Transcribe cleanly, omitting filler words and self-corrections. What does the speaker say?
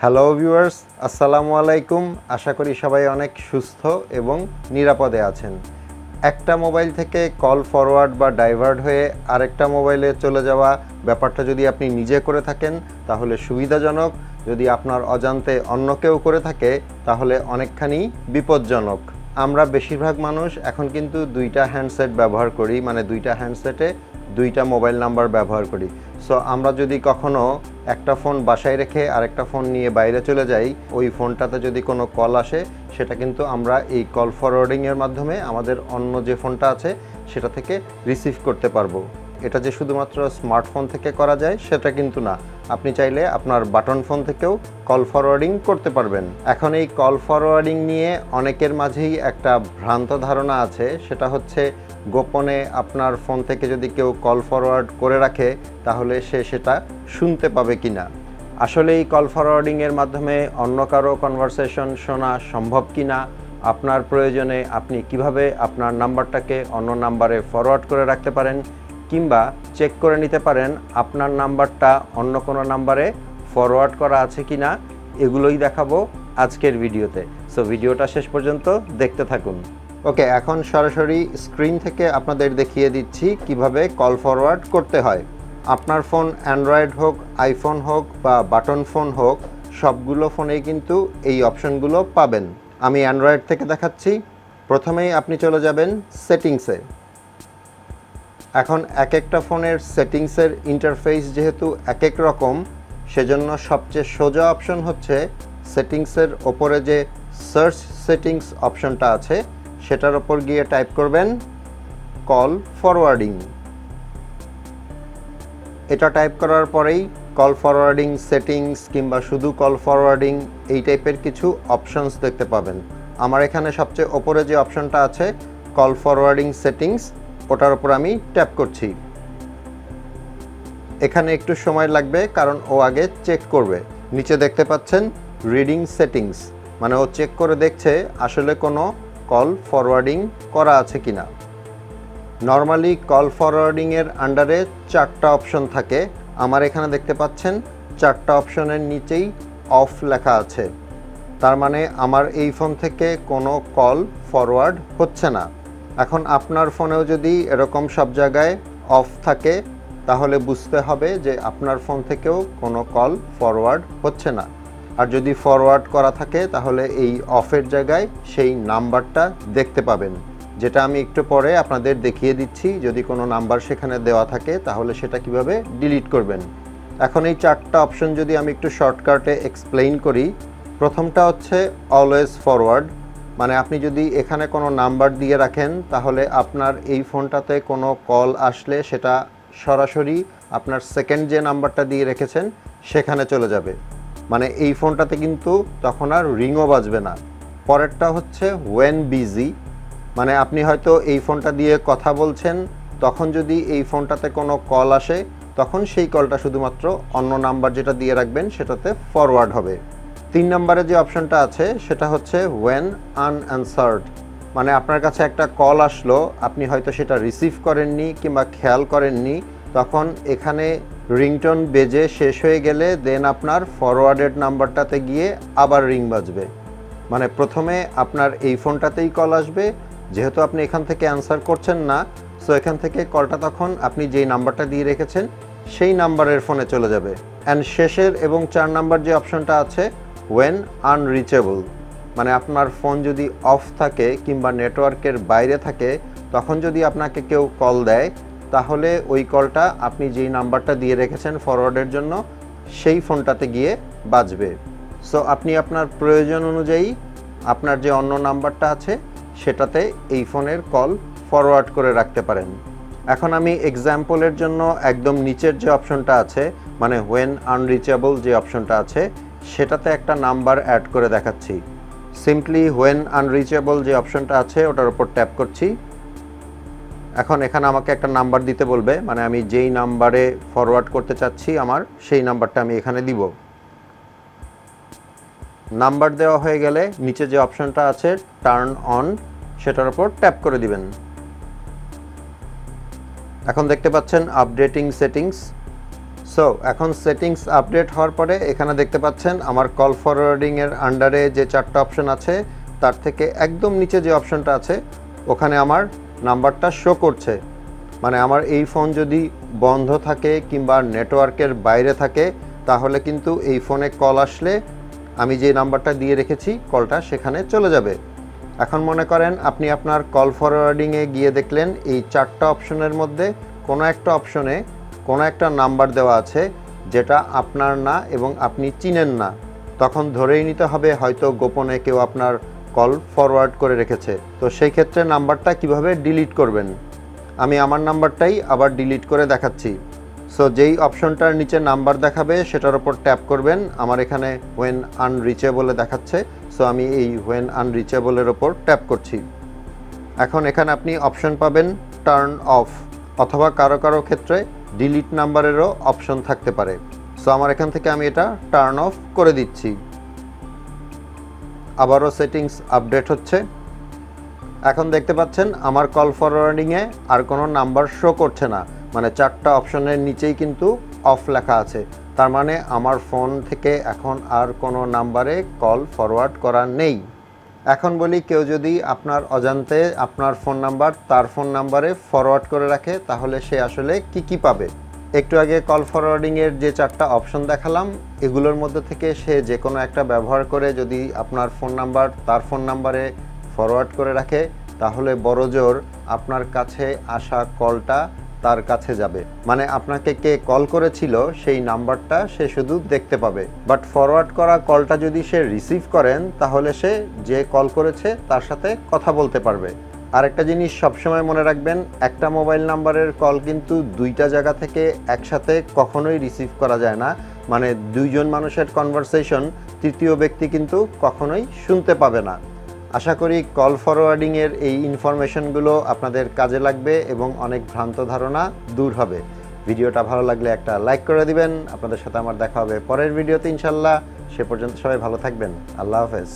Hello viewers, আসসালামু আলাইকুম। আশা করি সবাই অনেক সুস্থ এবং নিরাপদে আছেন। একটা মোবাইল থেকে কল ফরওয়ার্ড বা ডাইভার্ট হয়ে আরেকটা মোবাইলে চলে যাওয়া ব্যাপারটা যদি আপনি নিজে করে থাকেন তাহলে সুবিধাজনক, যদি আপনার অজান্তে অন্য কেউ করে থাকে তাহলে অনেকখানি বিপজ্জনক। আমরা বেশিরভাগ মানুষ এখন কিন্তু দুইটা হ্যান্ডসেট ব্যবহার করি, মানে দুইটা হ্যান্ডসেটে দুইটা মোবাইল নাম্বার ব্যবহার করি। সো আমরা যদি কখনো একটা ফোন বাসায় রেখে আরেকটা ফোন নিয়ে বাইরে চলে যাই, ওই ফোনটাতে যদি কোনো কল আসে সেটা কিন্তু আমরা এই কল ফরওয়ার্ডিংয়ের মাধ্যমে আমাদের অন্য যে ফোনটা আছে সেটা থেকে রিসিভ করতে পারবো। এটা যে শুধুমাত্র স্মার্টফোন থেকে করা যায় সেটা কিন্তু না, আপনি চাইলে আপনার বাটন ফোন থেকেও কল ফরওয়ার্ডিং করতে পারবেন। এখন এই কল ফরওয়ার্ডিং নিয়ে অনেকের মাঝেই একটা ভ্রান্ত ধারণা আছে, সেটা হচ্ছে গোপনে আপনার ফোন থেকে যদি কেউ কল ফরওয়ার্ড করে রাখে তাহলে সে সেটা শুনতে পাবে কিনা। আসলে এই কল ফরওয়ার্ডিংয়ের মাধ্যমে অন্য কারো কনভারসেশন শোনা সম্ভব কিনা, আপনার প্রয়োজনে আপনি কিভাবে আপনার নাম্বারটাকে অন্য নাম্বারে ফরওয়ার্ড করে রাখতে পারেন, কিংবা চেক করে নিতে পারেন আপনার নাম্বারটা অন্য কোনো নাম্বারে ফরওয়ার্ড করা আছে কিনা, এগুলোই দেখাবো আজকের ভিডিওতে। সো ভিডিওটা শেষ পর্যন্ত দেখতে থাকুন। ওকে, এখন সরাসরি স্ক্রিন থেকে আপনাদের দেখিয়ে দিচ্ছি কিভাবে কল ফরওয়ার্ড করতে হয়। আপনার ফোন অ্যান্ড্রয়েড হোক, আইফোন হোক বা বাটন ফোন হোক, সবগুলো ফোনেই কিন্তু এই অপশনগুলো পাবেন। আমি অ্যান্ড্রয়েড থেকে দেখাচ্ছি। প্রথমেই আপনি চলে যাবেন সেটিংসে। এখন এক একটা ফোনের সেটিংসের ইন্টারফেস যেহেতু এক এক রকম, সেজন্য সবচেয়ে সোজা অপশন হচ্ছে সেটিংসের ওপরে যে সার্চ সেটিংস অপশনটা আছে সেটার ওপর গিয়ে টাইপ করবেন কল ফরওয়ার্ডিং। এটা টাইপ করার পরেই কল ফরওয়ার্ডিং সেটিংস কিংবা শুধু কল ফরওয়ার্ডিং এই টাইপের কিছু অপশনস দেখতে পাবেন। আমার এখানে সবচেয়ে ওপরে যে অপশনটা আছে কল ফরওয়ার্ডিং সেটিংস, ওটার ওপর আমি ট্যাপ করছি। এখানে একটু সময় লাগবে কারণ ও আগে চেক করবে। নিচে দেখতে পাচ্ছেন রিডিং সেটিংস, মানে ও চেক করে দেখছে আসলে কোনো কল ফরওয়ার্ডিং করা আছে কিনা। নর্মালি কল ফরওয়ার্ডিংয়ের আন্ডারে 4টা অপশন থাকে। আমার এখানে দেখতে পাচ্ছেন 4টা অপশনের নিচেই অফ লেখা আছে, তার মানে আমার এই ফোন থেকে কোনো কল ফরওয়ার্ড হচ্ছে না। এখন আপনার ফোনেও যদি এরকম সব জায়গায় অফ থাকে তাহলে বুঝতে হবে যে আপনার ফোন থেকেও কোনো কল ফরওয়ার্ড হচ্ছে না। আর যদি ফরওয়ার্ড করা থাকে তাহলে এই অফের জায়গায় সেই নাম্বারটা দেখতে পাবেন, যেটা আমি একটু পরে আপনাদের দেখিয়ে দিচ্ছি। যদি কোনো নাম্বার সেখানে দেওয়া থাকে তাহলে সেটা কিভাবে ডিলিট করবেন। এখন এই 4টা অপশন যদি আমি একটু শর্টকাটে এক্সপ্লেইন করি। প্রথমটা হচ্ছে অলওয়েজ ফরওয়ার্ড, মানে আপনি যদি এখানে কোনো নাম্বার দিয়ে রাখেন তাহলে আপনার এই ফোনটাতে কোনো কল আসলে সেটা সরাসরি আপনার সেকেন্ড যে নাম্বারটা দিয়ে রেখেছেন সেখানে চলে যাবে, মানে এই ফোনটাতে কিন্তু তখন আর রিংও বাজবে না। পরেরটা হচ্ছে ওয়েন বিজি, মানে আপনি হয়তো এই ফোনটা দিয়ে কথা বলছেন, তখন যদি এই ফোনটাতে কোনো কল আসে তখন সেই কলটা শুধুমাত্র অন্য নাম্বার যেটা দিয়ে রাখবেন সেটাতে ফরওয়ার্ড হবে। 3 নম্বরে যে অপশনটা আছে সেটা হচ্ছে ওয়েন আনঅ্যান্সার্ড, মানে আপনার কাছে একটা কল আসলো, আপনি হয়তো সেটা রিসিভ করেননি কিংবা খেয়াল করেননি, তখন এখানে রিংটোন বেজে শেষ হয়ে গেলে দেন আপনার ফরওয়ার্ডেড নাম্বারটাতে গিয়ে আবার রিং বাজবে। মানে প্রথমে আপনার এই ফোনটাতেই কল আসবে, যেহেতু আপনি এখান থেকে অ্যান্সার করছেন না, সো এখান থেকে কলটা তখন আপনি যেই নাম্বারটা দিয়ে রেখেছেন সেই নাম্বারের ফোনে চলে যাবে। অ্যান্ড শেষের এবং 4 নাম্বার যে অপশনটা আছে ওয়েন আনরিচেবল, মানে আপনার ফোন যদি অফ থাকে কিংবা নেটওয়ার্কের বাইরে থাকে তখন যদি আপনাকে কেউ কল দেয় তাহলে ওই কলটা আপনি যেই নাম্বারটা দিয়ে রেখেছেন ফরওয়ার্ডের জন্য সেই ফোনটাতে গিয়ে বাজবে। সো আপনি আপনার প্রয়োজন অনুযায়ী আপনার যে অন্য নাম্বারটা আছে সেটাতে এই ফোনের কল ফরওয়ার্ড করে রাখতে পারেন। এখন আমি এক্সাম্পলের জন্য একদম নিচের যে অপশনটা আছে, মানে ওয়েন আনরিচেবল যে অপশনটা আছে সেটাতে একটা নাম্বার অ্যাড করে দেখাচ্ছি। সিম্পলি ওয়েন আনরিচেবল যে অপশনটা আছে ওটার উপর ট্যাপ করছি। এখন এখানে আমাকে একটা নাম্বার দিতে বলবে, মানে আমি যেই নাম্বারে ফরওয়ার্ড করতে চাচ্ছি আমার সেই নাম্বারটা আমি এখানে দিব। নাম্বার দেওয়া হয়ে গেলে নিচে যে অপশনটা আছে টার্ন অন সেটার উপর ট্যাপ করে দিবেন। এখন দেখতে পাচ্ছেন আপডেটিং সেটিংস। সো এখন সেটিংস আপডেট হওয়ার পরে এখানে দেখতে পাচ্ছেন আমার কল ফরওয়ার্ডিংয়ের আন্ডারে যে 4টা অপশন আছে তার থেকে একদম নিচে যে অপশনটা আছে ওখানে আমার নাম্বারটা শো করছে। মানে আমার এই ফোন যদি বন্ধ থাকে কিংবা নেটওয়ার্কের বাইরে থাকে তাহলে কিন্তু এই ফোনে কল আসলে আমি যে নাম্বারটা দিয়ে রেখেছি কলটা সেখানে চলে যাবে। এখন মনে করেন আপনি আপনার কল ফরওয়ার্ডিংয়ে গিয়ে দেখলেন এই 4টা অপশনের মধ্যে কোনো একটা অপশনে কোনো একটা নাম্বার দেওয়া আছে যেটা আপনার না এবং আপনি চিনেন না, তখন ধরেই নিতে হবে হয়তো গোপনে কেউ আপনার কল ফরওয়ার্ড করে রেখেছে। তো সেই ক্ষেত্রে নাম্বারটা কিভাবে ডিলিট করবেন আমি আমার নাম্বারটাই আবার ডিলিট করে দেখাচ্ছি। সো যেই অপশনটার নিচে নাম্বার দেখাবে সেটার ওপর ট্যাপ করবেন। আমার এখানে হোয়েন আনরিচেবলে দেখাচ্ছে, সো আমি এই হোয়েন আনরিচেবলের ওপর ট্যাপ করছি। এখন এখানে আপনি অপশন পাবেন টার্ন অফ, অথবা কারো কারো ক্ষেত্রে ডিলিট নাম্বারেরও অপশন থাকতে পারে। সো আমার এখান থেকে আমি এটা টার্ন অফ করে দিচ্ছি। আবারও সেটিংস আপডেট হচ্ছে। এখন দেখতে পাচ্ছেন আমার কল ফরওয়ার্ডিংয়ে আর কোনো নাম্বার শো করছে না, মানে 4টা অপশনের নিচেই কিন্তু অফ লেখা আছে। তার মানে আমার ফোন থেকে এখন আর কোনো নাম্বারে কল ফরওয়ার্ড করা নেই। এখন বলি, কেউ যদি আপনার অজান্তে আপনার ফোন নাম্বার তার ফোন নাম্বারে ফরওয়ার্ড করে রাখে তাহলে সে আসলে কি পাবে? একটু আগে কল ফরওয়ার্ডিংয়ের যে 4টা অপশন দেখালাম এগুলোর মধ্যে থেকে সে যে কোনো একটা ব্যবহার করে যদি আপনার ফোন নাম্বার তার ফোন নাম্বারে ফরওয়ার্ড করে রাখে তাহলে বড়জোর আপনার কাছে আসা কলটা তার কাছে যাবে। মানে আপনাকে কে কল করেছিল সেই নাম্বারটা সে শুধু দেখতে পাবে, বাট ফরওয়ার্ড করা কলটা যদি সে রিসিভ করেন তাহলে সে যে কল করেছে তার সাথে কথা বলতে পারবে। আরেকটা জিনিস সবসময় মনে রাখবেন, একটা মোবাইল নাম্বারের কল কিন্তু 2টা জায়গা থেকে একসাথে কখনোই রিসিভ করা যায় না। মানে 2জন মানুষের কনভারসেশন তৃতীয় ব্যক্তি কিন্তু কখনোই শুনতে পাবে না। আশা করি কল ফরওয়ার্ডিংয়ের এই ইনফরমেশনগুলো আপনাদের কাজে লাগবে এবং অনেক ভ্রান্ত ধারণা দূর হবে। ভিডিওটা ভালো লাগলে একটা লাইক করে দিবেন। আপনাদের সাথে আমার দেখা হবে পরের ভিডিওতে ইনশাল্লাহ। সে পর্যন্ত সবাই ভালো থাকবেন। আল্লাহ হাফেজ।